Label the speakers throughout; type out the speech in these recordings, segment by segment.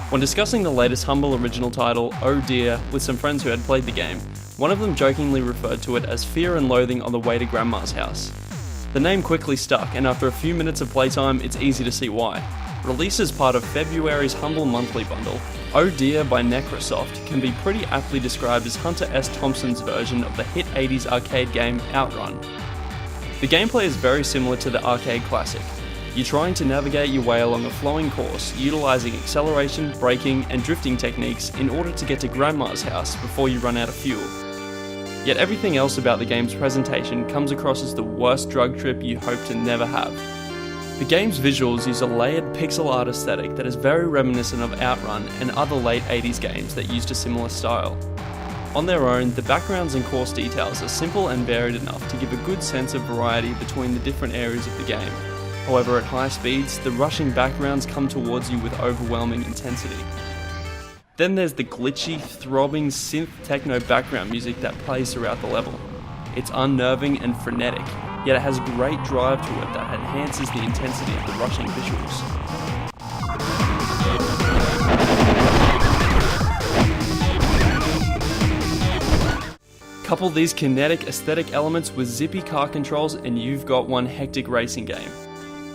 Speaker 1: When discussing the latest Humble original title, Oh Dear, with some friends who had played the game, one of them jokingly referred to it as fear and loathing on the way to Grandma's house. The name quickly stuck, and after a few minutes of playtime, it's easy to see why. Released as part of February's Humble Monthly Bundle, Oh Dear by Necrosoft can be pretty aptly described as Hunter S. Thompson's version of the hit 80s arcade game Outrun. The gameplay is very similar to the arcade classic. You're trying to navigate your way along a flowing course, utilising acceleration, braking and drifting techniques in order to get to Grandma's house before you run out of fuel. Yet everything else about the game's presentation comes across as the worst drug trip you hope to never have. The game's visuals use a layered pixel art aesthetic that is very reminiscent of Outrun and other late 80s games that used a similar style. On their own, the backgrounds and course details are simple and varied enough to give a good sense of variety between the different areas of the game. However, at high speeds, the rushing backgrounds come towards you with overwhelming intensity. Then there's the glitchy, throbbing synth techno background music that plays throughout the level. It's unnerving and frenetic, yet it has great drive to it that enhances the intensity of the rushing visuals. Couple these kinetic aesthetic elements with zippy car controls and you've got one hectic racing game.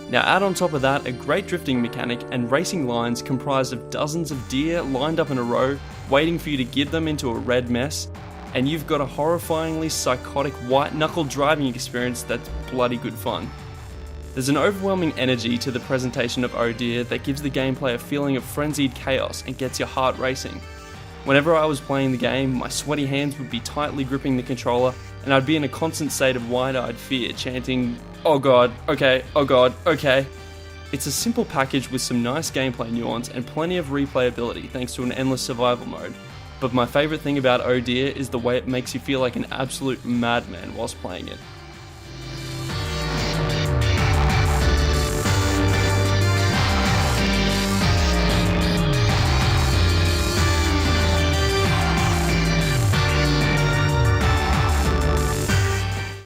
Speaker 1: Now add on top of that a great drifting mechanic and racing lines comprised of dozens of deer lined up in a row, waiting for you to give them into a red mess, and you've got a horrifyingly psychotic white-knuckle driving experience that's bloody good fun. There's an overwhelming energy to the presentation of Oh Dear that gives the gameplay a feeling of frenzied chaos and gets your heart racing. Whenever I was playing the game, my sweaty hands would be tightly gripping the controller, and I'd be in a constant state of wide-eyed fear, chanting, "Oh god, okay, oh god, okay." It's a simple package with some nice gameplay nuance and plenty of replayability thanks to an endless survival mode. But my favourite thing about Oh Dear is the way it makes you feel like an absolute madman whilst playing it.